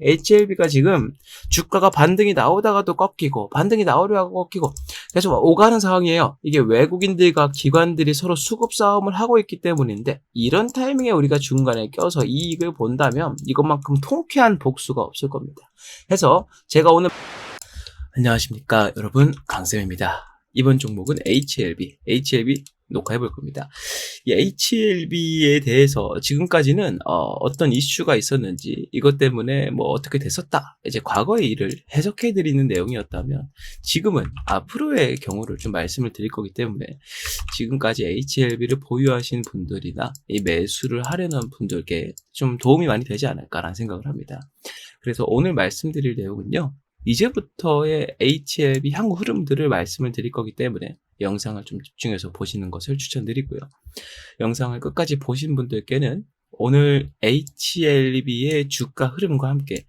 HLB가 지금 주가가 반등이 나오다가도 꺾이고 반등이 나오려고 꺾이고 계속 오가는 상황이에요. 이게 외국인들과 기관들이 서로 수급 싸움을 하고 있기 때문인데, 이런 타이밍에 우리가 중간에 껴서 이익을 본다면 이것만큼 통쾌한 복수가 없을 겁니다. 해서 제가 오늘 안녕하십니까 여러분, 강쌤입니다. 이번 종목은 HLB 녹화해 볼 겁니다. 이 HLB에 대해서 지금까지는 어떤 이슈가 있었는지, 이것 때문에 뭐 어떻게 됐었다, 이제 과거의 일을 해석해 드리는 내용이었다면, 지금은 앞으로의 경우를 좀 말씀을 드릴 거기 때문에 지금까지 HLB를 보유하신 분들이나 이 매수를 하려는 분들께 좀 도움이 많이 되지 않을까라는 생각을 합니다. 그래서 오늘 말씀드릴 내용은요, 이제부터의 HLB 향후 흐름들을 말씀을 드릴 거기 때문에 영상을 좀 집중해서 보시는 것을 추천드리고요. 영상을 끝까지 보신 분들께는 오늘 HLB의 주가 흐름과 함께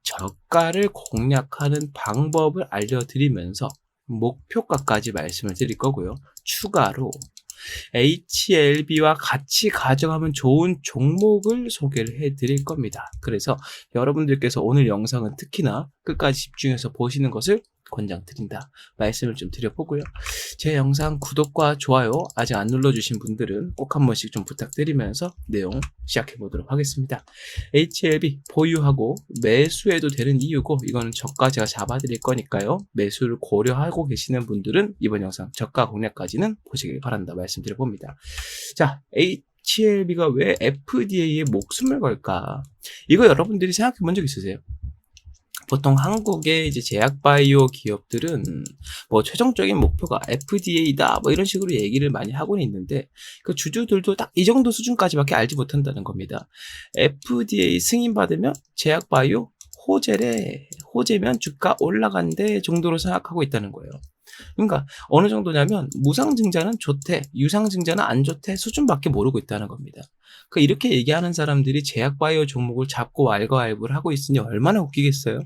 저가를 공략하는 방법을 알려드리면서 목표가까지 말씀을 드릴 거고요. 추가로 HLB와 같이 가져가면 좋은 종목을 소개를 해드릴 겁니다. 그래서 여러분들께서 오늘 영상은 특히나 끝까지 집중해서 보시는 것을 권장드린다 말씀을 좀 드려보고요. 제 영상 구독과 좋아요 아직 안 눌러주신 분들은 꼭 한 번씩 좀 부탁드리면서 내용 시작해 보도록 하겠습니다. HLB 보유하고 매수해도 되는 이유고, 이거는 저가 제가 잡아드릴 거니까요, 매수를 고려하고 계시는 분들은 이번 영상 저가 공략까지는 보시길 바란다 말씀드려봅니다. 자, HLB가 왜 FDA에 목숨을 걸까? 이거 여러분들이 생각해 본 적 있으세요? 보통 한국의 이제 제약바이오 기업들은 뭐 최종적인 목표가 FDA다 뭐 이런 식으로 얘기를 많이 하고는 있는데, 그 주주들도 딱 이 정도 수준까지밖에 알지 못한다는 겁니다. FDA 승인 받으면 제약바이오 호재면 주가 올라간대 정도로 생각하고 있다는 거예요. 그러니까 어느 정도냐면 무상증자는 좋대, 유상증자는 안 좋대 수준밖에 모르고 있다는 겁니다. 그러니까 이렇게 얘기하는 사람들이 제약바이오 종목을 잡고 왈가왈부를 하고 있으니 얼마나 웃기겠어요?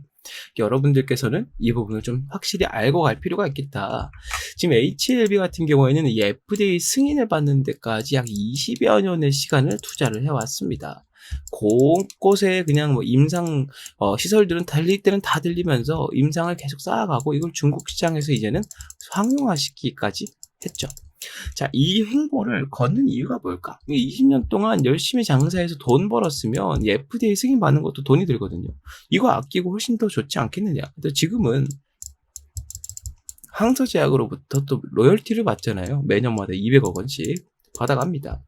여러분들께서는 이 부분을 좀 확실히 알고 갈 필요가 있겠다. 지금 HLB 같은 경우에는 이 FDA 승인을 받는 데까지 약 20여 년의 시간을 투자를 해왔습니다. 곳곳에 그냥 뭐 임상 시설들은 달릴 때는 다 들리면서 임상을 계속 쌓아가고, 이걸 중국 시장에서 이제는 상용화시키기까지 했죠. 자, 이 행보를 걷는 이유가 뭘까? 20년 동안 열심히 장사해서 돈 벌었으면 이 FDA 승인 받는 것도 돈이 들거든요. 이거 아끼고 훨씬 더 좋지 않겠느냐. 근데 지금은 항서제약으로부터 또 로열티를 받잖아요. 매년마다 200억 원씩 받아갑니다.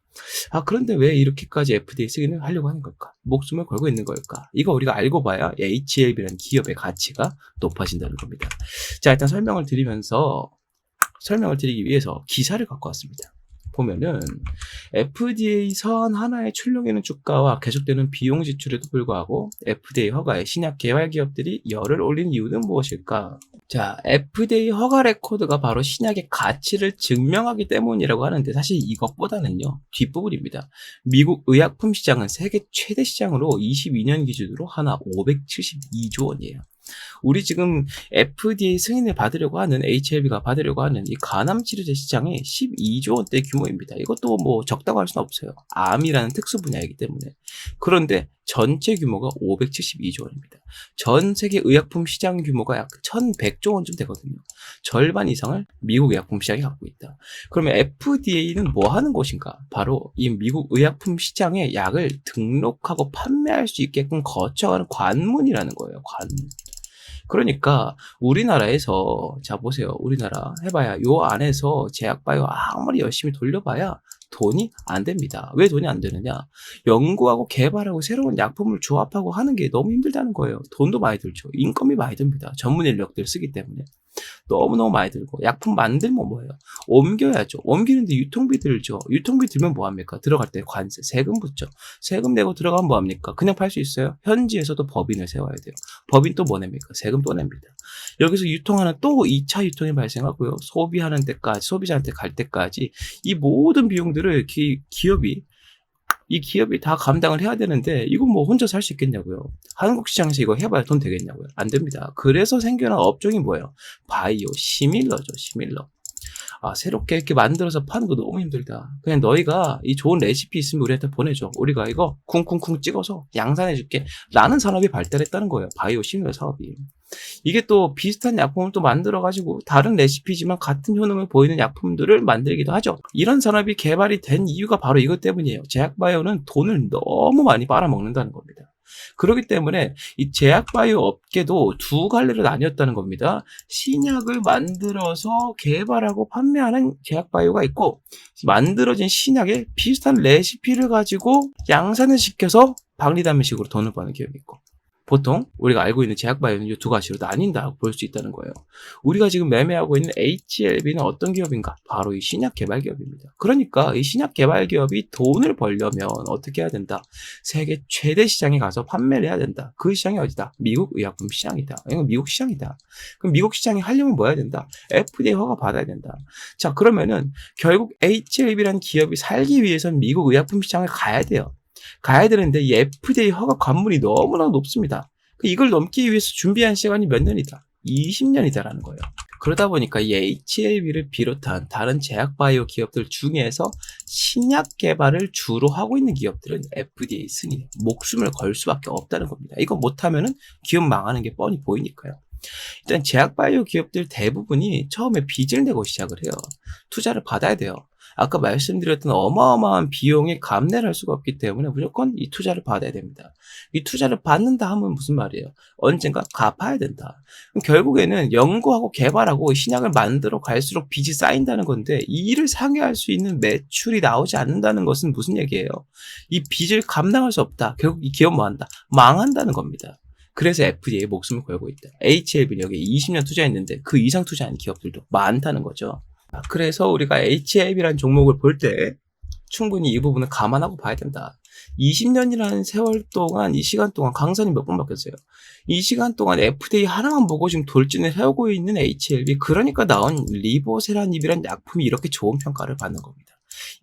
그런데 왜 이렇게까지 FDA 승인을 하려고 하는 걸까? 목숨을 걸고 있는 걸까? 이거 우리가 알고 봐야 HLB라는 기업의 가치가 높아진다는 겁니다. 자, 일단 설명을 드리기 위해서 기사를 갖고 왔습니다. 보면은 FDA 서한 하나의 출력에는 주가와 계속되는 비용 지출에도 불구하고 FDA 허가에 신약 개발 기업들이 열을 올린 이유는 무엇일까? 자, FDA 허가 레코드가 바로 신약의 가치를 증명하기 때문이라고 하는데, 사실 이것보다는요, 뒷부분입니다. 미국 의약품 시장은 세계 최대 시장으로 22년 기준으로 하나 572조 원이에요. 우리 지금 FDA 승인을 받으려고 하는, HLB가 받으려고 하는 이 간암치료제 시장이 12조 원대 규모입니다. 이것도 뭐 적다고 할 수는 없어요. 암이라는 특수 분야이기 때문에. 그런데 전체 규모가 572조 원입니다. 전 세계 의약품 시장 규모가 약 1100조 원쯤 되거든요. 절반 이상을 미국 의약품 시장이 갖고 있다. 그러면 FDA는 뭐 하는 곳인가? 바로 이 미국 의약품 시장에 약을 등록하고 판매할 수 있게끔 거쳐가는 관문이라는 거예요. 관문. 그러니까 우리나라에서, 자 보세요, 우리나라 해봐야 요 안에서 제약바이오 아무리 열심히 돌려봐야 돈이 안 됩니다. 왜 돈이 안 되느냐? 연구하고 개발하고 새로운 약품을 조합하고 하는 게 너무 힘들다는 거예요. 돈도 많이 들죠. 인건비 많이 듭니다. 전문 인력들 쓰기 때문에. 너무너무 많이 들고, 약품 만들면 뭐예요? 옮겨야죠. 옮기는데 유통비 들죠. 유통비 들면 뭐합니까? 들어갈 때 관세, 세금 붙죠. 세금 내고 들어가면 뭐합니까? 그냥 팔 수 있어요? 현지에서도 법인을 세워야 돼요. 법인 또 뭐 냅니까? 세금 또 냅니다. 여기서 유통하는 또 2차 유통이 발생하고요. 소비하는 데까지, 소비자한테 갈 때까지 이 모든 비용들을 이 기업이 다 감당을 해야 되는데, 이거 뭐 혼자서 할 수 있겠냐고요. 한국 시장에서 이거 해봐야 돈 되겠냐고요. 안 됩니다. 그래서 생겨난 업종이 뭐예요? 바이오, 시밀러죠, 시밀러. 새롭게 이렇게 만들어서 파는 거 너무 힘들다. 그냥 너희가 이 좋은 레시피 있으면 우리한테 보내줘. 우리가 이거 쿵쿵쿵 찍어서 양산해줄게. 라는 산업이 발달했다는 거예요. 바이오 시밀러 사업이. 이게 또 비슷한 약품을 또 만들어가지고 다른 레시피지만 같은 효능을 보이는 약품들을 만들기도 하죠. 이런 산업이 개발이 된 이유가 바로 이것 때문이에요. 제약바이오는 돈을 너무 많이 빨아먹는다는 겁니다. 그렇기 때문에 이 제약바이오 업계도 두 갈래로 나뉘었다는 겁니다. 신약을 만들어서 개발하고 판매하는 제약바이오가 있고, 만들어진 신약에 비슷한 레시피를 가지고 양산을 시켜서 박리담회식으로 돈을 버는 기업이 있고, 보통 우리가 알고 있는 제약바이오는 이 두 가지로 나뉜다고 볼 수 있다는 거예요. 우리가 지금 매매하고 있는 HLB는 어떤 기업인가? 바로 이 신약 개발 기업입니다. 그러니까 이 신약 개발 기업이 돈을 벌려면 어떻게 해야 된다? 세계 최대 시장에 가서 판매를 해야 된다. 그 시장이 어디다? 미국 의약품 시장이다. 이건 미국 시장이다. 그럼 미국 시장에 하려면 뭐 해야 된다? FDA 허가 받아야 된다. 자, 그러면은 결국 HLB라는 기업이 살기 위해서는 미국 의약품 시장을 가야 돼요. 가야 되는데 이 FDA 허가 관문이 너무나 높습니다. 이걸 넘기 위해서 준비한 시간이 몇 년이다? 20년이다라는 거예요. 그러다 보니까 이 HLB를 비롯한 다른 제약바이오 기업들 중에서 신약 개발을 주로 하고 있는 기업들은 FDA 승인에 목숨을 걸 수밖에 없다는 겁니다. 이거 못하면은 기업 망하는 게 뻔히 보이니까요. 일단 제약바이오 기업들 대부분이 처음에 빚을 내고 시작을 해요. 투자를 받아야 돼요. 아까 말씀드렸던 어마어마한 비용에 감내를 할 수가 없기 때문에 무조건 이 투자를 받아야 됩니다. 이 투자를 받는다 하면 무슨 말이에요? 언젠가 갚아야 된다. 그럼 결국에는 연구하고 개발하고 신약을 만들어 갈수록 빚이 쌓인다는 건데, 이 일을 상회할 수 있는 매출이 나오지 않는다는 것은 무슨 얘기예요? 이 빚을 감당할 수 없다. 결국 이 기업 뭐 한다? 망한다는 겁니다. 그래서 FDA에 목숨을 걸고 있다. HLB는 여기 20년 투자했는데 그 이상 투자한 기업들도 많다는 거죠. 그래서 우리가 HLB라는 종목을 볼 때 충분히 이 부분을 감안하고 봐야 된다. 20년이라는 세월 동안, 이 시간 동안 강산이 몇 번 바뀌었어요. 이 시간 동안 FDA 하나만 보고 지금 돌진을 해오고 있는 HLB, 그러니까 나온 리보세라닙이라는 약품이 이렇게 좋은 평가를 받는 겁니다.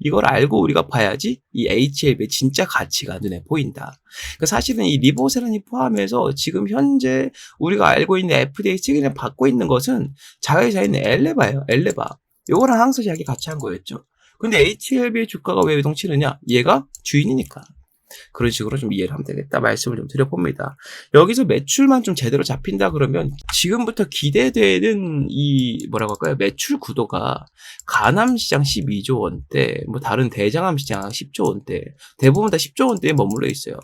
이걸 알고 우리가 봐야지 이 HLB의 진짜 가치가 눈에 보인다. 그러니까 사실은 이 리보세라닙 포함해서 지금 현재 우리가 알고 있는 FDA 승인을 받고 있는 것은 자회사인 엘레바예요. 엘레바. 요거랑 항상 이야기 같이 한 거였죠. 근데 HLB의 주가가 왜 요동치느냐? 얘가 주인이니까. 그런 식으로 좀 이해를 하면 되겠다 말씀을 좀 드려봅니다. 여기서 매출만 좀 제대로 잡힌다 그러면 지금부터 기대되는 이 뭐라고 할까요? 매출 구도가 가남시장 12조 원대, 뭐 다른 대장암 시장 10조 원대, 대부분 다 10조 원대에 머물러 있어요.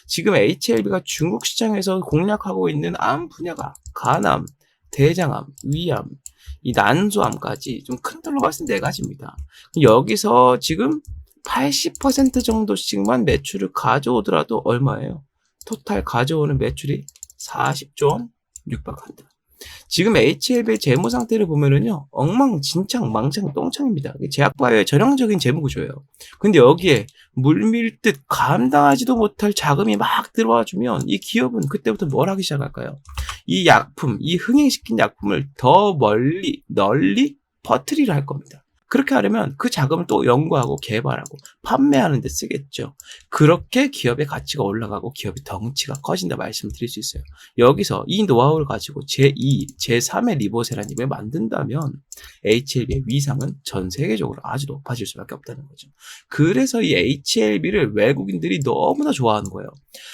지금 HLB가 중국 시장에서 공략하고 있는 암 분야가 가남, 대장암, 위암, 이 난소암까지 좀 큰 틀로 봤을 때 4가지입니다. 여기서 지금 80% 정도씩만 매출을 가져오더라도 얼마예요? 토탈 가져오는 매출이 40조 원 육박한다. 지금 HLB의 재무 상태를 보면은요, 엉망진창, 망창, 똥창입니다. 제약바이오의 전형적인 재무 구조예요. 근데 여기에 물밀듯 감당하지도 못할 자금이 막 들어와 주면 이 기업은 그때부터 뭘 하기 시작할까요? 이 약품, 이 흥행시킨 약품을 더 멀리, 널리 퍼뜨리려 할 겁니다. 그렇게 하려면 그 자금을 또 연구하고 개발하고 판매하는 데 쓰겠죠. 그렇게 기업의 가치가 올라가고 기업의 덩치가 커진다 말씀을 드릴 수 있어요. 여기서 이 노하우를 가지고 제2, 제3의 리보세라닙을 만든다면 HLB의 위상은 전 세계적으로 아주 높아질 수밖에 없다는 거죠. 그래서 이 HLB를 외국인들이 너무나 좋아하는 거예요.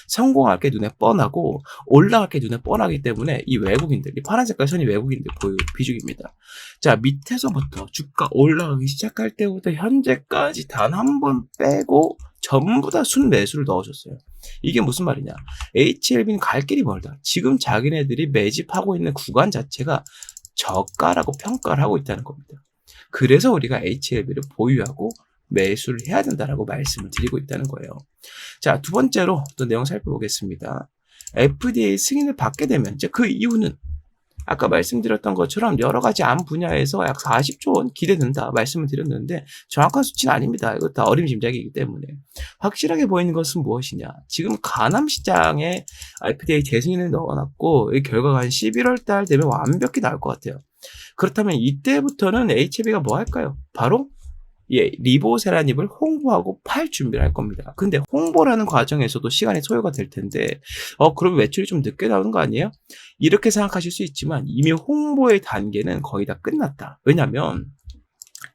성공할 게 눈에 뻔하고 올라갈 게 눈에 뻔하기 때문에 이 외국인들, 이 파란 색깔 선이 외국인들 비중입니다. 자, 밑에서부터 주가 올라가기 시작할 때부터 현재까지 단 한 번 빼고 전부 다 순매수를 넣어줬어요. 이게 무슨 말이냐? HLB는 갈 길이 멀다. 지금 자기네들이 매집하고 있는 구간 자체가 저가라고 평가를 하고 있다는 겁니다. 그래서 우리가 HLB를 보유하고 매수를 해야 된다라고 말씀을 드리고 있다는 거예요. 자, 두 번째로 또 내용 살펴보겠습니다. FDA 승인을 받게 되면 이제 그 이유는 아까 말씀드렸던 것처럼 여러 가지 암 분야에서 약 40조 원 기대된다 말씀을 드렸는데 정확한 수치는 아닙니다. 이거 다 어림짐작이기 때문에. 확실하게 보이는 것은 무엇이냐. 지금 가남 시장에 FDA 재승인을 넣어놨고 이 결과가 한 11월 달 되면 완벽히 나올 것 같아요. 그렇다면 이때부터는 HLB가 뭐 할까요? 바로 리보세라닙을 홍보하고 팔 준비를 할 겁니다. 근데 홍보라는 과정에서도 시간이 소요가 될 텐데 그럼 매출이 좀 늦게 나오는 거 아니에요? 이렇게 생각하실 수 있지만 이미 홍보의 단계는 거의 다 끝났다. 왜냐면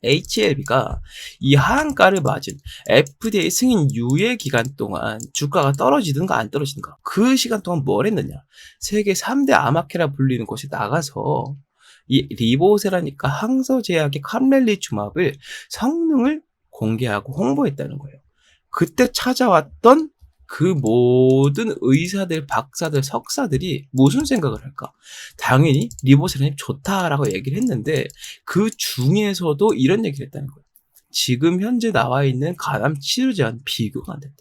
HLB가 이 하한가를 맞은 FDA 승인 유예 기간 동안 주가가 떨어지든가 안 떨어지든가 그 시간 동안 뭘 했느냐. 세계 3대 암학회라 불리는 곳에 나가서 이 리보세라니까 항서제약의 캄렐리주맙을 성능을 공개하고 홍보했다는 거예요. 그때 찾아왔던 그 모든 의사들, 박사들, 석사들이 무슨 생각을 할까? 당연히 리보세라님 좋다라고 얘기를 했는데 그 중에서도 이런 얘기를 했다는 거예요. 지금 현재 나와 있는 간암 치료제와는 비교가 안 된다.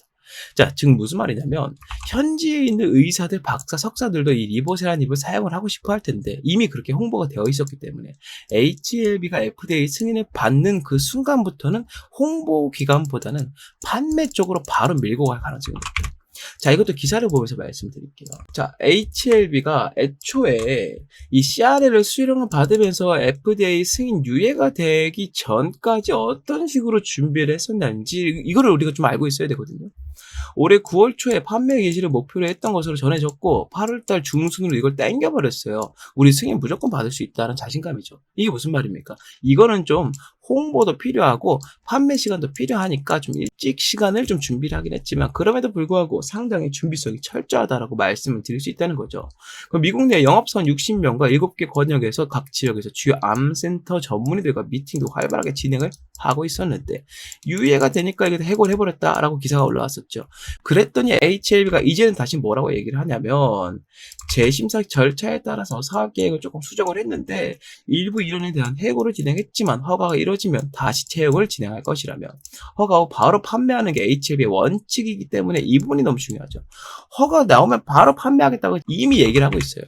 자, 지금 무슨 말이냐면 현지에 있는 의사들, 박사, 석사들도 이 리보세라닙을 사용을 하고 싶어 할 텐데 이미 그렇게 홍보가 되어 있었기 때문에 HLB가 FDA 승인을 받는 그 순간부터는 홍보 기간보다는 판매 쪽으로 바로 밀고 갈 가능성이 높다. 자, 이것도 기사를 보면서 말씀드릴게요. 자, HLB가 애초에 이 CRL을 수령을 받으면서 FDA 승인 유예가 되기 전까지 어떤 식으로 준비를 했었는지 이거를 우리가 좀 알고 있어야 되거든요. 올해 9월 초에 판매 개시를 목표로 했던 것으로 전해졌고 8월달 중순으로 이걸 땡겨버렸어요. 우리 승인 무조건 받을 수 있다는 자신감이죠. 이게 무슨 말입니까? 이거는 좀 홍보도 필요하고 판매 시간도 필요하니까 좀 일찍 시간을 좀 준비를 하긴 했지만 그럼에도 불구하고 상당히 준비성이 철저하다라고 말씀을 드릴 수 있다는 거죠. 그럼 미국 내 영업사원 60명과 7개 권역에서 각 지역에서 주요 암센터 전문의들과 미팅도 활발하게 진행을 하고 있었는데 유예가 되니까 이게 해고해버렸다라고 기사가 올라왔었죠. 그랬더니 HLB가 이제는 다시 뭐라고 얘기를 하냐면 재심사 절차에 따라서 사업계획을 조금 수정을 했는데 일부 인원에 대한 해고를 진행했지만 허가가 이루어지면 다시 채용을 진행할 것이라며 허가 후 바로 판매하는 게 HLB의 원칙이기 때문에 이 부분이 너무 중요하죠. 허가 나오면 바로 판매하겠다고 이미 얘기를 하고 있어요.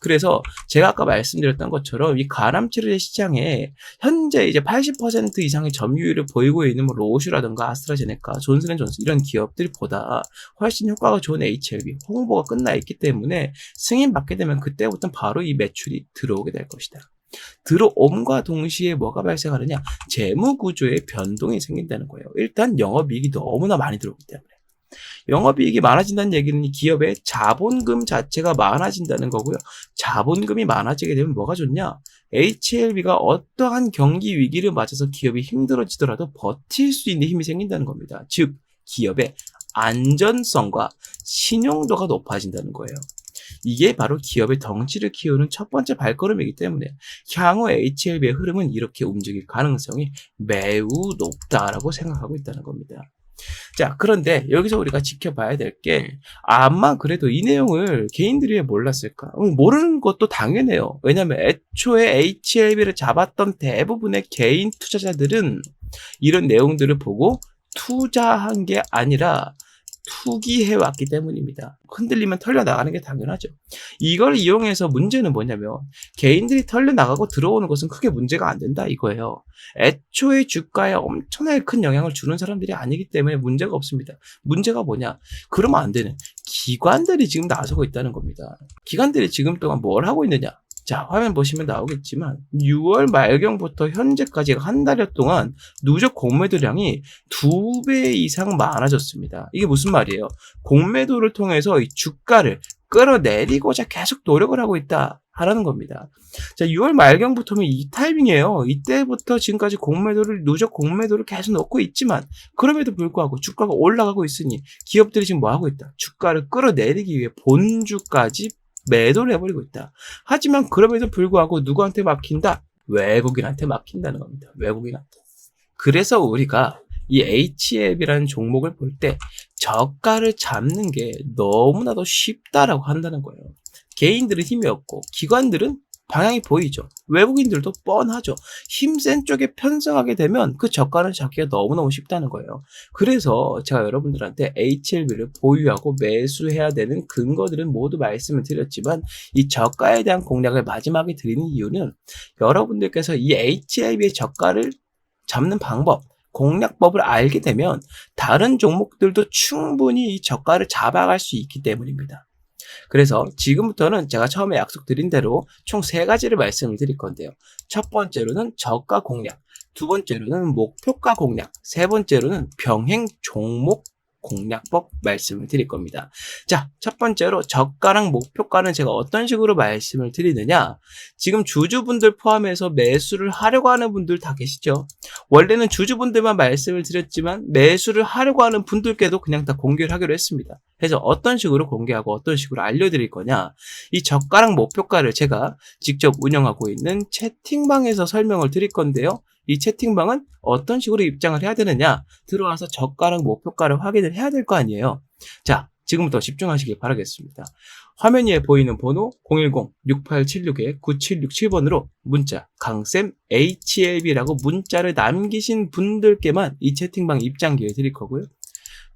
그래서 제가 아까 말씀드렸던 것처럼 이 간암치료제 시장에 현재 이제 80% 이상의 점유율을 보이고 있는 뭐 로슈라든가 아스트라제네카, 존슨앤존슨 이런 기업들보다 훨씬 효과가 좋은 HLB 홍보가 끝나 있기 때문에 승인 받게 되면 그때부터 바로 이 매출이 들어오게 될 것이다. 들어옴과 동시에 뭐가 발생하느냐? 재무 구조의 변동이 생긴다는 거예요. 일단 영업이익이 너무나 많이 들어오기 때문에. 영업이익이 많아진다는 얘기는 이 기업의 자본금 자체가 많아진다는 거고요. 자본금이 많아지게 되면 뭐가 좋냐? HLB가 어떠한 경기 위기를 맞아서 기업이 힘들어지더라도 버틸 수 있는 힘이 생긴다는 겁니다. 즉, 기업의 안전성과 신용도가 높아진다는 거예요. 이게 바로 기업의 덩치를 키우는 첫 번째 발걸음이기 때문에 향후 HLB의 흐름은 이렇게 움직일 가능성이 매우 높다라고 생각하고 있다는 겁니다. 자, 그런데 여기서 우리가 지켜봐야 될 게 아마 그래도 이 내용을 개인들이 왜 몰랐을까? 모르는 것도 당연해요. 왜냐하면 애초에 HLB를 잡았던 대부분의 개인 투자자들은 이런 내용들을 보고 투자한 게 아니라 투기해왔기 때문입니다. 흔들리면 털려나가는 게 당연하죠. 이걸 이용해서 문제는 뭐냐면 개인들이 털려나가고 들어오는 것은 크게 문제가 안 된다 이거예요. 애초에 주가에 엄청나게 큰 영향을 주는 사람들이 아니기 때문에 문제가 없습니다. 문제가 뭐냐? 그러면 안 되는 기관들이 지금 나서고 있다는 겁니다. 기관들이 지금 동안 뭘 하고 있느냐? 자, 화면 보시면 나오겠지만 6월 말경부터 현재까지 한 달여 동안 누적 공매도량이 2배 이상 많아졌습니다. 이게 무슨 말이에요? 공매도를 통해서 이 주가를 끌어내리고자 계속 노력을 하고 있다 하라는 겁니다. 자, 6월 말경부터는 이 타이밍이에요. 이때부터 지금까지 누적 공매도를 계속 넣고 있지만 그럼에도 불구하고 주가가 올라가고 있으니 기업들이 지금 뭐 하고 있다? 주가를 끌어내리기 위해 본주까지 매도를 해버리고 있다. 하지만 그럼에도 불구하고 누구한테 막힌다? 외국인한테 막힌다는 겁니다. 외국인한테. 그래서 우리가 이 HLB라는 종목을 볼 때 저가를 잡는 게 너무나도 쉽다라고 한다는 거예요. 개인들은 힘이 없고 기관들은 방향이 보이죠. 외국인들도 뻔하죠. 힘센 쪽에 편성하게 되면 그 저가를 잡기가 너무너무 쉽다는 거예요. 그래서 제가 여러분들한테 HLB를 보유하고 매수해야 되는 근거들은 모두 말씀을 드렸지만 이 저가에 대한 공략을 마지막에 드리는 이유는 여러분들께서 이 HLB의 저가를 잡는 방법, 공략법을 알게 되면 다른 종목들도 충분히 이 저가를 잡아갈 수 있기 때문입니다. 그래서 지금부터는 제가 처음에 약속드린 대로 총 3가지를 말씀을 드릴 건데요. 첫 번째로는 저가 공략, 두 번째로는 목표가 공략, 세 번째로는 병행 종목 공략법 말씀을 드릴 겁니다. 자, 첫 번째로 저가랑 목표가는 제가 어떤 식으로 말씀을 드리느냐. 지금 주주분들 포함해서 매수를 하려고 하는 분들 다 계시죠. 원래는 주주분들만 말씀을 드렸지만 매수를 하려고 하는 분들께도 그냥 다 공개를 하기로 했습니다. 그래서 어떤 식으로 공개하고 어떤 식으로 알려드릴 거냐. 이 저가랑 목표가를 제가 직접 운영하고 있는 채팅방에서 설명을 드릴 건데요. 이 채팅방은 어떤 식으로 입장을 해야 되느냐. 들어와서 저가랑 목표가를 확인을 해야 될 거 아니에요. 자, 지금부터 집중하시길 바라겠습니다. 화면 위에 보이는 번호 010-6876-9767번으로 문자 강쌤 HLB라고 문자를 남기신 분들께만 이 채팅방 입장 기회 드릴 거고요.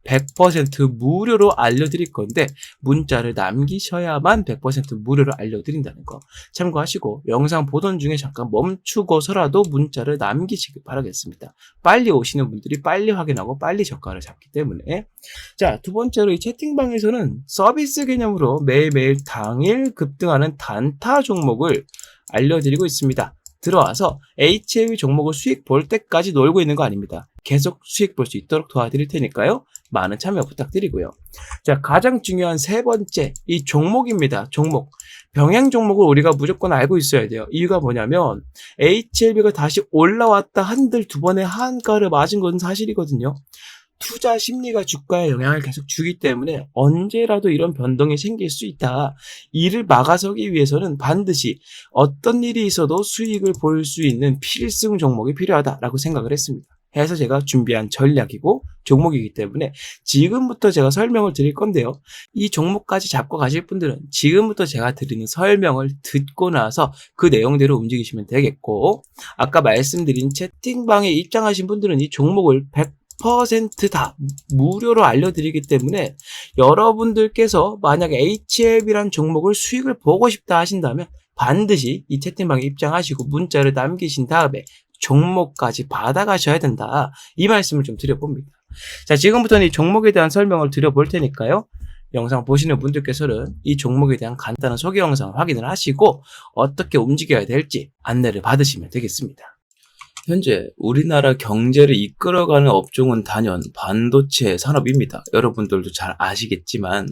100% 무료로 알려드릴 건데 문자를 남기셔야만 100% 무료로 알려드린다는 거 참고하시고 영상 보던 중에 잠깐 멈추고서라도 문자를 남기시길 바라겠습니다. 빨리 오시는 분들이 빨리 확인하고 빨리 저가를 잡기 때문에. 자, 두 번째로 이 채팅방에서는 서비스 개념으로 매일매일 당일 급등하는 단타 종목을 알려드리고 있습니다. 들어와서 HLB 종목을 수익 볼 때까지 놀고 있는 거 아닙니다. 계속 수익 볼 수 있도록 도와드릴 테니까요. 많은 참여 부탁드리고요. 자, 가장 중요한 세 번째, 이 종목입니다. 종목. 병행 종목을 우리가 무조건 알고 있어야 돼요. 이유가 뭐냐면 HLB가 다시 올라왔다 한들 두 번의 한가를 맞은 건 사실이거든요. 투자 심리가 주가에 영향을 계속 주기 때문에 언제라도 이런 변동이 생길 수 있다. 이를 막아서기 위해서는 반드시 어떤 일이 있어도 수익을 볼 수 있는 필승 종목이 필요하다라고 생각을 했습니다. 해서 제가 준비한 전략이고 종목이기 때문에 지금부터 제가 설명을 드릴 건데요. 이 종목까지 잡고 가실 분들은 지금부터 제가 드리는 설명을 듣고 나서 그 내용대로 움직이시면 되겠고, 아까 말씀드린 채팅방에 입장하신 분들은 이 종목을 100% 다 무료로 알려드리기 때문에 여러분들께서 만약에 HLB란 종목을 수익을 보고 싶다 하신다면 반드시 이 채팅방에 입장하시고 문자를 남기신 다음에 종목까지 받아가셔야 된다. 이 말씀을 좀 드려봅니다. 자, 지금부터는 이 종목에 대한 설명을 드려볼 테니까요. 영상 보시는 분들께서는 이 종목에 대한 간단한 소개 영상을 확인을 하시고 어떻게 움직여야 될지 안내를 받으시면 되겠습니다. 현재 우리나라 경제를 이끌어가는 업종은 단연 반도체 산업입니다. 여러분들도 잘 아시겠지만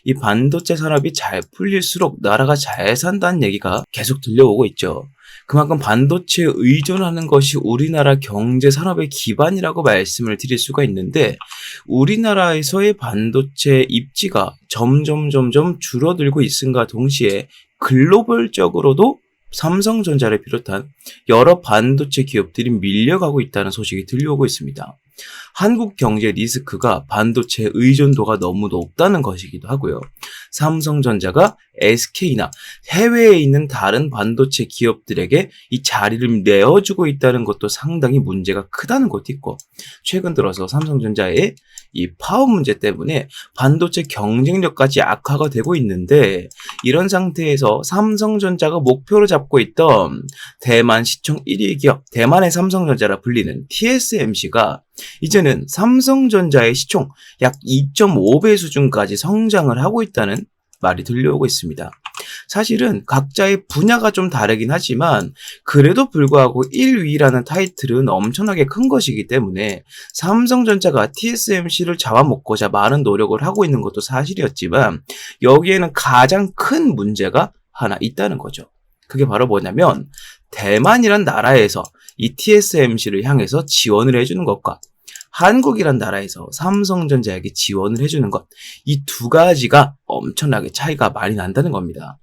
이 반도체 산업이 잘 풀릴수록 나라가 잘 산다는 얘기가 계속 들려오고 있죠. 그만큼 반도체에 의존하는 것이 우리나라 경제 산업의 기반이라고 말씀을 드릴 수가 있는데, 우리나라에서의 반도체 입지가 점점 줄어들고 있음과 동시에 글로벌적으로도 삼성전자를 비롯한 여러 반도체 기업들이 밀려가고 있다는 소식이 들려오고 있습니다. 한국 경제 리스크가 반도체 의존도가 너무 높다는 것이기도 하고요. 삼성전자가 SK나 해외에 있는 다른 반도체 기업들에게 이 자리를 내어주고 있다는 것도 상당히 문제가 크다는 것도 있고, 최근 들어서 삼성전자의 이 파업 문제 때문에 반도체 경쟁력까지 악화가 되고 있는데, 이런 상태에서 삼성전자가 목표로 잡고 있던 대만 시총 1위 기업, 대만의 삼성전자라 불리는 TSMC가 이제는 삼성전자의 시총 약 2.5배 수준까지 성장을 하고 있다는 말이 들려오고 있습니다. 사실은 각자의 분야가 좀 다르긴 하지만 그래도 불구하고 1위라는 타이틀은 엄청나게 큰 것이기 때문에 삼성전자가 TSMC를 잡아먹고자 많은 노력을 하고 있는 것도 사실이었지만, 여기에는 가장 큰 문제가 하나 있다는 거죠. 그게 바로 뭐냐면 대만이란 나라에서 이 TSMC를 향해서 지원을 해주는 것과 한국이란 나라에서 삼성전자에게 지원을 해주는 것, 이 두 가지가 엄청나게 차이가 많이 난다는 겁니다.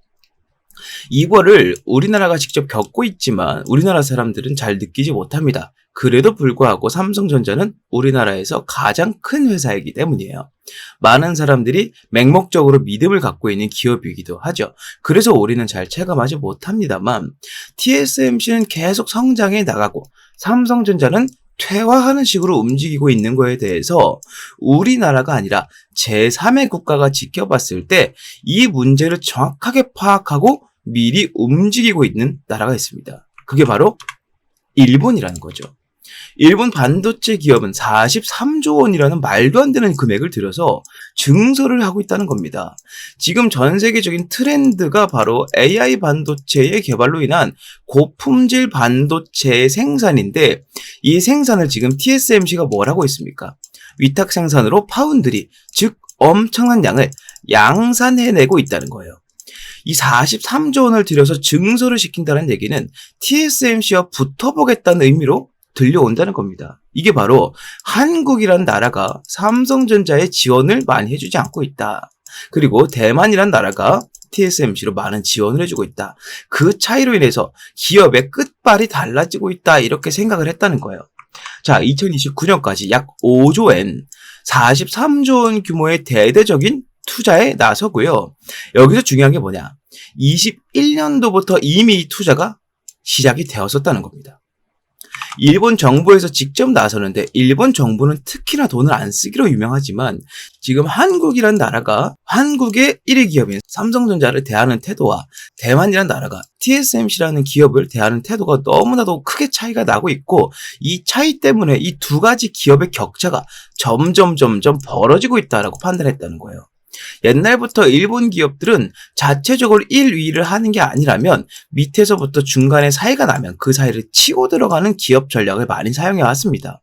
이거를 우리나라가 직접 겪고 있지만 우리나라 사람들은 잘 느끼지 못합니다. 그래도 불구하고 삼성전자는 우리나라에서 가장 큰 회사이기 때문이에요. 많은 사람들이 맹목적으로 믿음을 갖고 있는 기업이기도 하죠. 그래서 우리는 잘 체감하지 못합니다만 TSMC는 계속 성장해 나가고 삼성전자는 퇴화하는 식으로 움직이고 있는 거에 대해서 우리나라가 아니라 제3의 국가가 지켜봤을 때 이 문제를 정확하게 파악하고 미리 움직이고 있는 나라가 있습니다. 그게 바로 일본이라는 거죠. 일본 반도체 기업은 43조 원이라는 말도 안 되는 금액을 들여서 증설을 하고 있다는 겁니다. 지금 전 세계적인 트렌드가 바로 AI 반도체의 개발로 인한 고품질 반도체의 생산인데, 이 생산을 지금 TSMC가 뭘 하고 있습니까? 위탁 생산으로 파운드리, 즉 엄청난 양을 양산해내고 있다는 거예요. 이 43조 원을 들여서 증설을 시킨다는 얘기는 TSMC와 붙어보겠다는 의미로 들려온다는 겁니다. 이게 바로 한국이란 나라가 삼성전자에 지원을 많이 해주지 않고 있다. 그리고 대만이란 나라가 TSMC로 많은 지원을 해주고 있다. 그 차이로 인해서 기업의 끝발이 달라지고 있다. 이렇게 생각을 했다는 거예요. 자, 2029년까지 약 5조엔 43조 원 규모의 대대적인 투자에 나서고요. 여기서 중요한 게 뭐냐? 21년도부터 이미 이 투자가 시작이 되었었다는 겁니다. 일본 정부에서 직접 나서는데 일본 정부는 특히나 돈을 안 쓰기로 유명하지만 지금 한국이란 나라가 한국의 1위 기업인 삼성전자를 대하는 태도와 대만이란 나라가 TSMC라는 기업을 대하는 태도가 너무나도 크게 차이가 나고 있고 이 차이 때문에 이 두 가지 기업의 격차가 점점 벌어지고 있다라고 판단했다는 거예요. 옛날부터 일본 기업들은 자체적으로 1위를 하는 게 아니라면 밑에서부터 중간에 사이가 나면 그 사이를 치고 들어가는 기업 전략을 많이 사용해 왔습니다.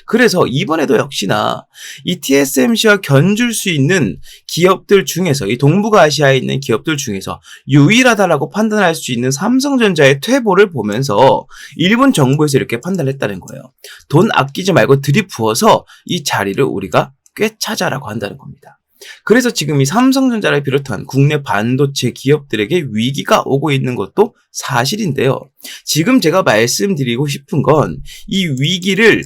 그래서 이번에도 역시나 이 TSMC와 견줄 수 있는 기업들 중에서 이 동북아시아에 있는 기업들 중에서 유일하다라고 판단할 수 있는 삼성전자의 퇴보를 보면서 일본 정부에서 이렇게 판단했다는 거예요. 돈 아끼지 말고 들이부어서 이 자리를 우리가 꿰차자라고 한다는 겁니다. 그래서 지금 이 삼성전자를 비롯한 국내 반도체 기업들에게 위기가 오고 있는 것도 사실인데요. 지금 제가 말씀드리고 싶은 건 이 위기를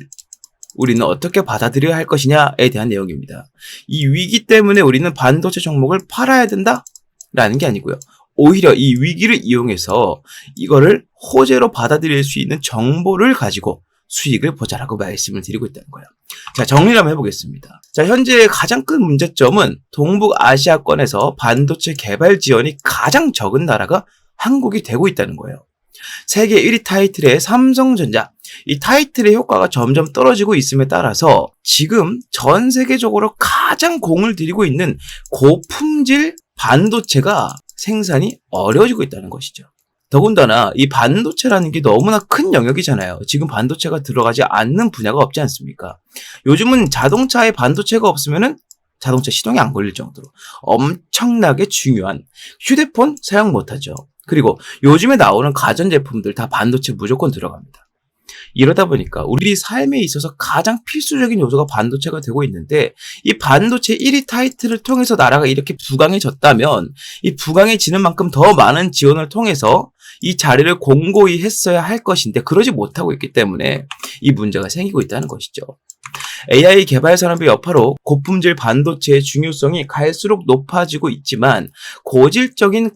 우리는 어떻게 받아들여야 할 것이냐에 대한 내용입니다. 이 위기 때문에 우리는 반도체 종목을 팔아야 된다라는 게 아니고요. 오히려 이 위기를 이용해서 이거를 호재로 받아들일 수 있는 정보를 가지고 수익을 보자라고 말씀을 드리고 있다는 거예요. 자, 정리를 한번 해보겠습니다. 자, 현재 가장 큰 문제점은 동북아시아권에서 반도체 개발 지원이 가장 적은 나라가 한국이 되고 있다는 거예요. 세계 1위 타이틀의 삼성전자, 이 타이틀의 효과가 점점 떨어지고 있음에 따라서 지금 전 세계적으로 가장 공을 들이고 있는 고품질 반도체가 생산이 어려워지고 있다는 것이죠. 더군다나 이 반도체라는 게 너무나 큰 영역이잖아요. 지금 반도체가 들어가지 않는 분야가 없지 않습니까? 요즘은 자동차에 반도체가 없으면은 자동차 시동이 안 걸릴 정도로 엄청나게 중요한 휴대폰 사용 못하죠. 그리고 요즘에 나오는 가전제품들 다 반도체 무조건 들어갑니다. 이러다 보니까 우리 삶에 있어서 가장 필수적인 요소가 반도체가 되고 있는데 이 반도체 1위 타이틀을 통해서 나라가 이렇게 부강해졌다면 이 부강해지는 만큼 더 많은 지원을 통해서 이 자리를 공고히 했어야 할 것인데 그러지 못하고 있기 때문에 이 문제가 생기고 있다는 것이죠. AI 개발 산업의 여파로 고품질 반도체의 중요성이 갈수록 높아지고 있지만 고질적인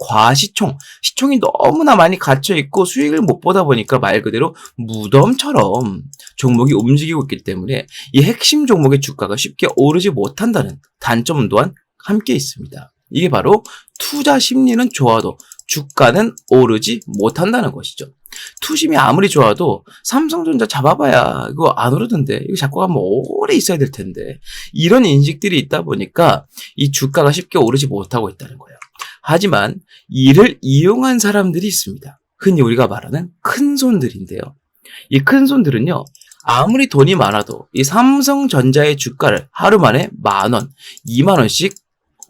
시총이 너무나 많이 갇혀있고 수익을 못 보다 보니까 말 그대로 무덤처럼 종목이 움직이고 있기 때문에 이 핵심 종목의 주가가 쉽게 오르지 못한다는 단점 또한 함께 있습니다. 이게 바로 투자 심리는 좋아도 주가는 오르지 못한다는 것이죠. 투심이 아무리 좋아도 삼성전자 잡아봐야 이거 안 오르던데 이거 잡고 가면 오래 있어야 될 텐데 이런 인식들이 있다 보니까 이 주가가 쉽게 오르지 못하고 있다는 거예요. 하지만 이를 이용한 사람들이 있습니다. 흔히 우리가 말하는 큰손들인데요. 이 큰손들은요. 아무리 돈이 많아도 이 삼성전자의 주가를 하루 만에 10,000원, 20,000원씩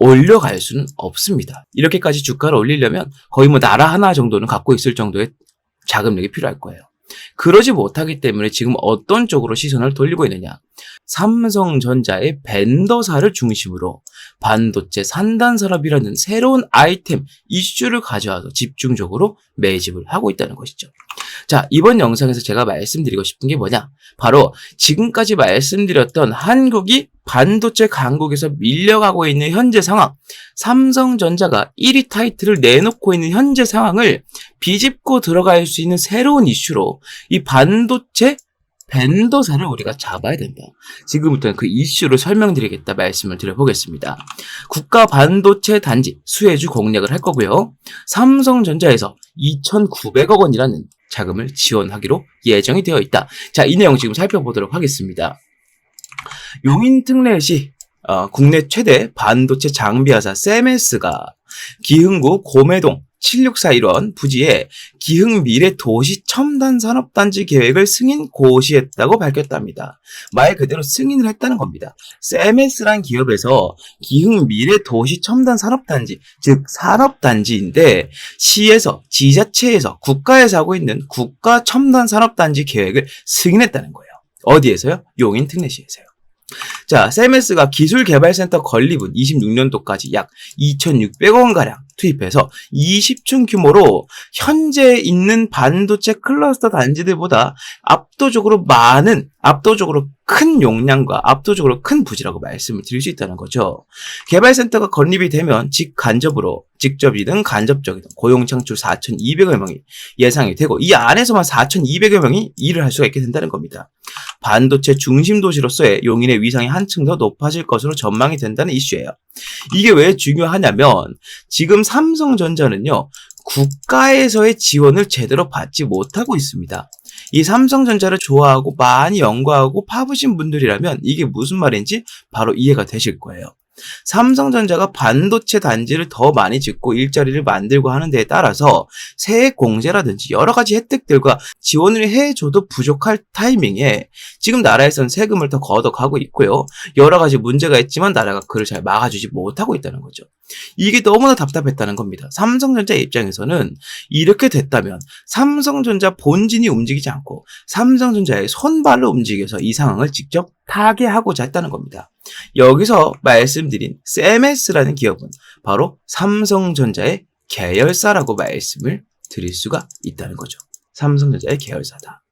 올려갈 수는 없습니다. 이렇게까지 주가를 올리려면 거의 뭐 나라 하나 정도는 갖고 있을 정도의 자금력이 필요할 거예요. 그러지 못하기 때문에 지금 어떤 쪽으로 시선을 돌리고 있느냐. 삼성전자의 벤더사를 중심으로 반도체 산단 산업이라는 새로운 아이템, 이슈를 가져와서 집중적으로 매집을 하고 있다는 것이죠. 자, 이번 영상에서 제가 말씀드리고 싶은 게 뭐냐? 바로 지금까지 말씀드렸던 한국이 반도체 강국에서 밀려가고 있는 현재 상황, 삼성전자가 1위 타이틀을 내놓고 있는 현재 상황을 비집고 들어갈 수 있는 새로운 이슈로 이 반도체 벤더사를 우리가 잡아야 된다. 지금부터는 그 이슈를 설명드리겠다 말씀을 드려보겠습니다. 국가 반도체 단지 수혜주 공략을 할 거고요. 삼성전자에서 2,900억 원이라는 자금을 지원하기로 예정이 되어 있다. 자, 이 내용 지금 살펴보도록 하겠습니다. 용인특례시 국내 최대 반도체 장비 회사 세메스가 기흥구 고매동 7641원 부지에 기흥미래 도시 첨단 산업단지 계획을 승인 고시했다고 밝혔답니다. 말 그대로 승인을 했다는 겁니다. CMS란 기업에서 기흥미래 도시 첨단 산업단지, 즉 산업단지인데 시에서, 지자체에서, 국가에서 하고 있는 국가 첨단 산업단지 계획을 승인했다는 거예요. 어디에서요? 용인 특례시에서요. 자, CMS가 기술개발센터 건립은 26년도까지 약 2,600억원가량 투입해서 20층 규모로 현재 있는 반도체 클러스터 단지들보다 압도적으로 큰 용량과 압도적으로 큰 부지라고 말씀을 드릴 수 있다는 거죠. 개발센터가 건립이 되면 직접이든 간접적이든 고용 창출 4,200여 명이 예상이 되고 이 안에서만 4,200여 명이 일을 할 수가 있게 된다는 겁니다. 반도체 중심 도시로서의 용인의 위상이 한층 더 높아질 것으로 전망이 된다는 이슈예요. 이게 왜 중요하냐면 지금 삼성전자는요, 국가에서의 지원을 제대로 받지 못하고 있습니다. 이 삼성전자를 좋아하고 많이 연구하고 파보신 분들이라면 이게 무슨 말인지 바로 이해가 되실 거예요. 삼성전자가 반도체 단지를 더 많이 짓고 일자리를 만들고 하는 데에 따라서 세액 공제라든지 여러 가지 혜택들과 지원을 해줘도 부족할 타이밍에 지금 나라에서는 세금을 더 걷어가고 있고요. 여러 가지 문제가 있지만 나라가 그를 잘 막아주지 못하고 있다는 거죠. 이게 너무나 답답했다는 겁니다. 삼성전자 입장에서는 이렇게 됐다면 삼성전자 본진이 움직이지 않고 삼성전자의 손발로 움직여서 이 상황을 직접 타개하고자 했다는 겁니다. 여기서 말씀드린 CMS라는 기업은 바로 삼성전자의 계열사라고 말씀을 드릴 수가 있다는 거죠. 삼성전자의 계열사다.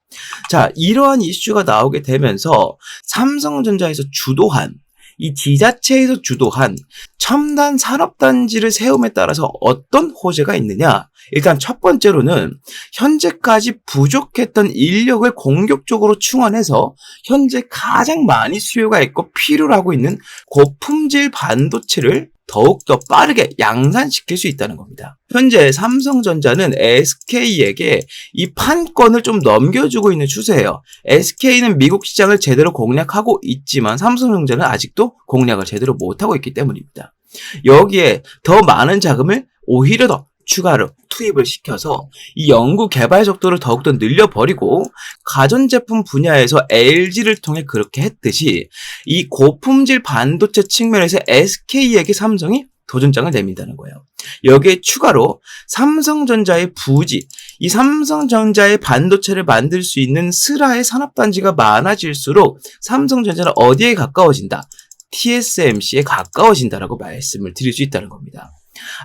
자, 이러한 이슈가 나오게 되면서 삼성전자에서 주도한 이 지자체에서 주도한 첨단 산업단지를 세움에 따라서 어떤 호재가 있느냐? 일단 첫 번째로는 현재까지 부족했던 인력을 공격적으로 충원해서 현재 가장 많이 수요가 있고 필요로 하고 있는 고품질 반도체를 더욱더 빠르게 양산시킬 수 있다는 겁니다. 현재 삼성전자는 SK에게 이 판권을 좀 넘겨주고 있는 추세예요. SK는 미국 시장을 제대로 공략하고 있지만 삼성전자는 아직도 공략을 제대로 못하고 있기 때문입니다. 여기에 더 많은 자금을 오히려 더 추가로 투입을 시켜서 이 연구 개발 속도를 더욱더 늘려버리고 가전제품 분야에서 LG를 통해 그렇게 했듯이 이 고품질 반도체 측면에서 SK에게 삼성이 도전장을 내민다는 거예요. 여기에 추가로 삼성전자의 부지, 이 삼성전자의 반도체를 만들 수 있는 스라의 산업단지가 많아질수록 삼성전자는 어디에 가까워진다? TSMC에 가까워진다라고 말씀을 드릴 수 있다는 겁니다.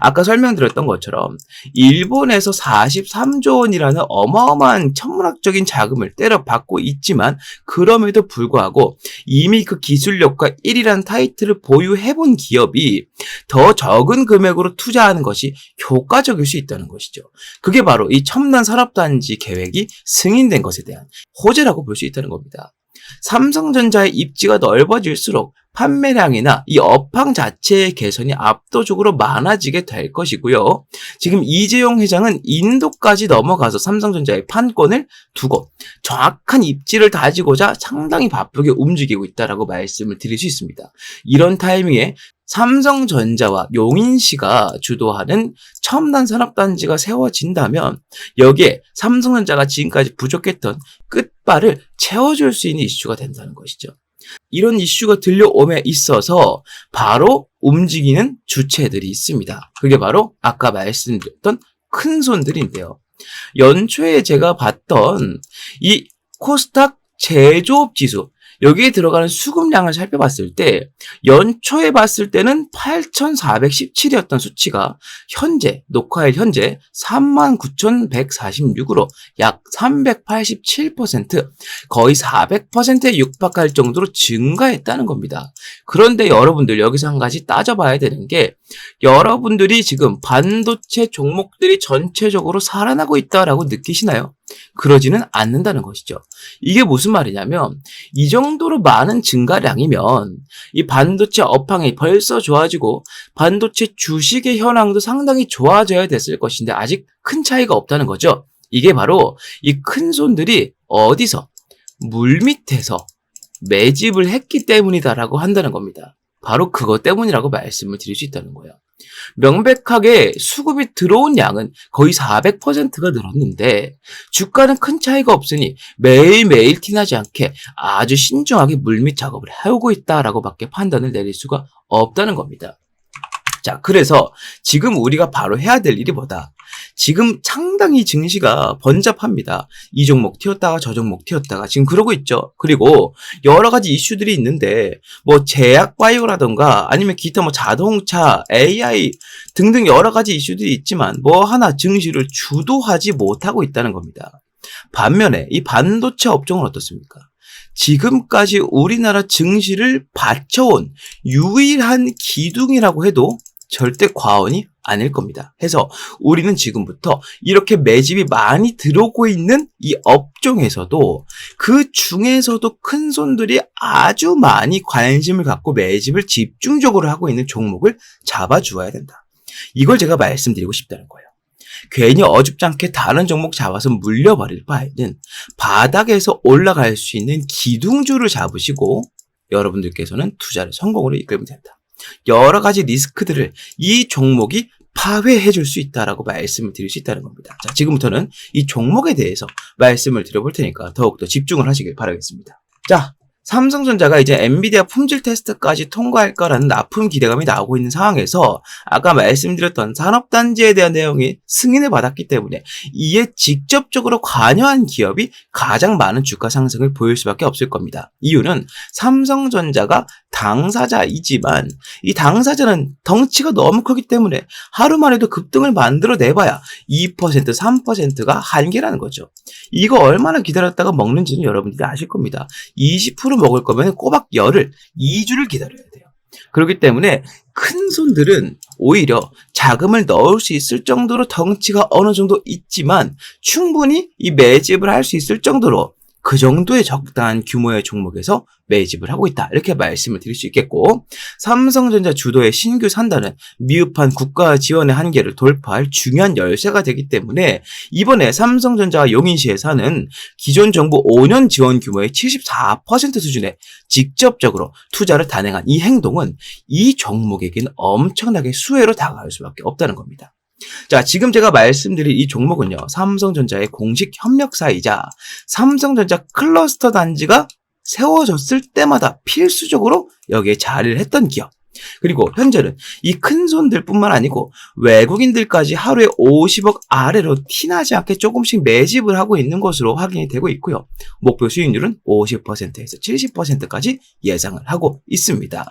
아까 설명드렸던 것처럼 일본에서 43조 원이라는 어마어마한 천문학적인 자금을 때려받고 있지만 그럼에도 불구하고 이미 그 기술력과 1위라는 타이틀을 보유해본 기업이 더 적은 금액으로 투자하는 것이 효과적일 수 있다는 것이죠. 그게 바로 이 첨단 산업단지 계획이 승인된 것에 대한 호재라고 볼 수 있다는 겁니다. 삼성전자의 입지가 넓어질수록 판매량이나 이 업황 자체의 개선이 압도적으로 많아지게 될 것이고요. 지금 이재용 회장은 인도까지 넘어가서 삼성전자의 판권을 두고 정확한 입지를 다지고자 상당히 바쁘게 움직이고 있다라고 말씀을 드릴 수 있습니다. 이런 타이밍에 삼성전자와 용인시가 주도하는 첨단 산업단지가 세워진다면 여기에 삼성전자가 지금까지 부족했던 끝발을 채워줄 수 있는 이슈가 된다는 것이죠. 이런 이슈가 들려옴에 있어서 바로 움직이는 주체들이 있습니다. 그게 바로 아까 말씀드렸던 큰 손들인데요. 연초에 제가 봤던 이 코스닥 제조업 지수, 여기에 들어가는 수급량을 살펴봤을 때 연초에 봤을 때는 8,417이었던 수치가 녹화일 현재 39,146으로 약 387%, 거의 400%에 육박할 정도로 증가했다는 겁니다. 그런데 여러분들 여기서 한 가지 따져봐야 되는 게 여러분들이 지금 반도체 종목들이 전체적으로 살아나고 있다라고 느끼시나요? 그러지는 않는다는 것이죠. 이게 무슨 말이냐면 이 정도로 많은 증가량이면 이 반도체 업황이 벌써 좋아지고 반도체 주식의 현황도 상당히 좋아져야 됐을 것인데 아직 큰 차이가 없다는 거죠. 이게 바로 이 큰 손들이 어디서? 물밑에서 매집을 했기 때문이다라고 한다는 겁니다. 바로 그것 때문이라고 말씀을 드릴 수 있다는 거예요. 명백하게 수급이 들어온 양은 거의 400%가 늘었는데 주가는 큰 차이가 없으니 매일매일 티나지 않게 아주 신중하게 물밑 작업을 해오고 있다라고 밖에 판단을 내릴 수가 없다는 겁니다. 자, 그래서 지금 우리가 바로 해야 될 일이 뭐다? 지금 상당히 증시가 번잡합니다. 이 종목 튀었다가 저 종목 튀었다가 지금 그러고 있죠. 그리고 여러 가지 이슈들이 있는데 뭐 제약 바이오라던가 아니면 기타 뭐 자동차, AI 등등 여러 가지 이슈들이 있지만 뭐 하나 증시를 주도하지 못하고 있다는 겁니다. 반면에 이 반도체 업종은 어떻습니까? 지금까지 우리나라 증시를 받쳐온 유일한 기둥이라고 해도 절대 과언이 아닐 겁니다. 해서 우리는 지금부터 이렇게 매집이 많이 들어오고 있는 이 업종에서도 그 중에서도 큰 손들이 아주 많이 관심을 갖고 매집을 집중적으로 하고 있는 종목을 잡아주어야 된다. 이걸 제가 말씀드리고 싶다는 거예요. 괜히 어줍지 않게 다른 종목 잡아서 물려버릴 바에는 바닥에서 올라갈 수 있는 기둥주를 잡으시고 여러분들께서는 투자를 성공으로 이끌면 된다. 여러 가지 리스크들을 이 종목이 파회해 줄 수 있다라고 말씀을 드릴 수 있다는 겁니다. 자, 지금부터는 이 종목에 대해서 말씀을 드려볼 테니까 더욱더 집중을 하시길 바라겠습니다. 자, 삼성전자가 이제 엔비디아 품질 테스트까지 통과할 거라는 납품 기대감이 나오고 있는 상황에서 아까 말씀드렸던 산업단지에 대한 내용이 승인을 받았기 때문에 이에 직접적으로 관여한 기업이 가장 많은 주가 상승을 보일 수밖에 없을 겁니다. 이유는 삼성전자가 당사자이지만 이 당사자는 덩치가 너무 크기 때문에 하루만 해도 급등을 만들어내봐야 2%, 3%가 한계라는 거죠. 이거 얼마나 기다렸다가 먹는지는 여러분들이 아실 겁니다. 20% 먹을 거면 꼬박 열흘, 2주를 기다려야 돼요. 그렇기 때문에 큰 손들은 오히려 자금을 넣을 수 있을 정도로 덩치가 어느 정도 있지만 충분히 이 매집을 할 수 있을 정도로 그 정도의 적당한 규모의 종목에서 매집을 하고 있다. 이렇게 말씀을 드릴 수 있겠고 삼성전자 주도의 신규 산단은 미흡한 국가 지원의 한계를 돌파할 중요한 열쇠가 되기 때문에 이번에 삼성전자와 용인시에 사는 기존 정부 5년 지원 규모의 74% 수준에 직접적으로 투자를 단행한 이 행동은 이 종목에게는 엄청나게 수혜로 다가갈 수밖에 없다는 겁니다. 자, 지금 제가 말씀드린 이 종목은요, 삼성전자의 공식 협력사이자 삼성전자 클러스터 단지가 세워졌을 때마다 필수적으로 여기에 자리를 했던 기업. 그리고 현재는 이 큰 손들 뿐만 아니고 외국인들까지 하루에 50억 아래로 티나지 않게 조금씩 매집을 하고 있는 것으로 확인이 되고 있고요. 목표 수익률은 50%에서 70%까지 예상을 하고 있습니다.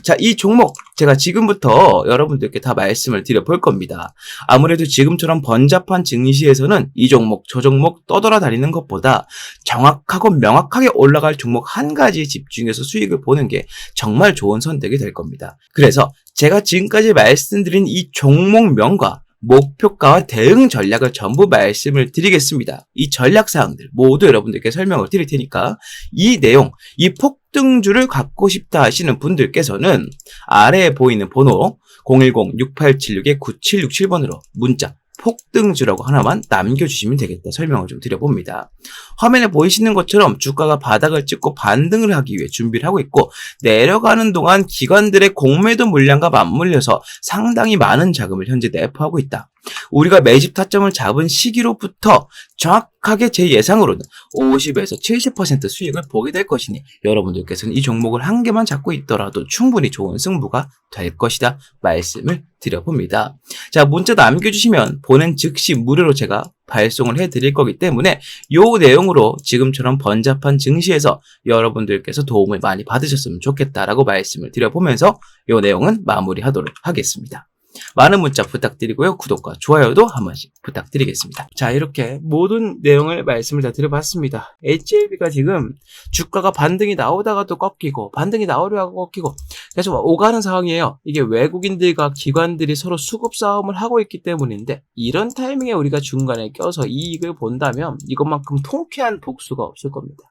자, 이 종목 제가 지금부터 여러분들께 다 말씀을 드려볼 겁니다. 아무래도 지금처럼 번잡한 증시에서는 이 종목 저 종목 떠돌아다니는 것보다 정확하고 명확하게 올라갈 종목 한 가지에 집중해서 수익을 보는 게 정말 좋은 선택이 될 겁니다. 그래서 제가 지금까지 말씀드린 이 종목명과 목표가와 대응 전략을 전부 말씀을 드리겠습니다. 이 전략 사항들 모두 여러분들께 설명을 드릴 테니까 이 내용, 이 폭등주를 갖고 싶다 하시는 분들께서는 아래에 보이는 번호 010-6876-9767번으로 문자 폭등주라고 하나만 남겨주시면 되겠다 설명을 좀 드려봅니다. 화면에 보이시는 것처럼 주가가 바닥을 찍고 반등을 하기 위해 준비를 하고 있고 내려가는 동안 기관들의 공매도 물량과 맞물려서 상당히 많은 자금을 현재 내포하고 있다. 우리가 매집 타점을 잡은 시기로부터 정확하게 제 예상으로는 50에서 70% 수익을 보게 될 것이니 여러분들께서는 이 종목을 한 개만 잡고 있더라도 충분히 좋은 승부가 될 것이다 말씀을 드려봅니다. 자, 문자 남겨주시면 보낸 즉시 무료로 제가 발송을 해드릴 거기 때문에 이 내용으로 지금처럼 번잡한 증시에서 여러분들께서 도움을 많이 받으셨으면 좋겠다라고 말씀을 드려보면서 이 내용은 마무리하도록 하겠습니다. 많은 문자 부탁드리고요. 구독과 좋아요도 한 번씩 부탁드리겠습니다. 자, 이렇게 모든 내용을 말씀을 다 드려봤습니다. HLB가 지금 주가가 반등이 나오다가도 꺾이고 반등이 나오려고 꺾이고 계속 오가는 상황이에요. 이게 외국인들과 기관들이 서로 수급 싸움을 하고 있기 때문인데 이런 타이밍에 우리가 중간에 껴서 이익을 본다면 이것만큼 통쾌한 복수가 없을 겁니다.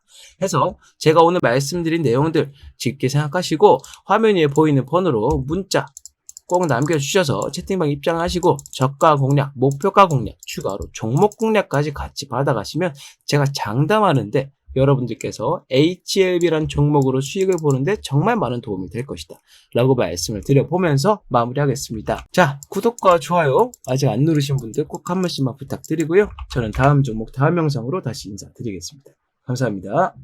해서 제가 오늘 말씀드린 내용들 깊게 생각하시고 화면 위에 보이는 번호로 문자 꼭 남겨주셔서 채팅방 입장하시고 저가 공략, 목표가 공략, 추가로 종목 공략까지 같이 받아가시면 제가 장담하는데 여러분들께서 HLB란 종목으로 수익을 보는데 정말 많은 도움이 될 것이다 라고 말씀을 드려보면서 마무리하겠습니다. 자, 구독과 좋아요 아직 안 누르신 분들 꼭 한 번씩만 부탁드리고요. 저는 다음 종목 다음 영상으로 다시 인사드리겠습니다. 감사합니다.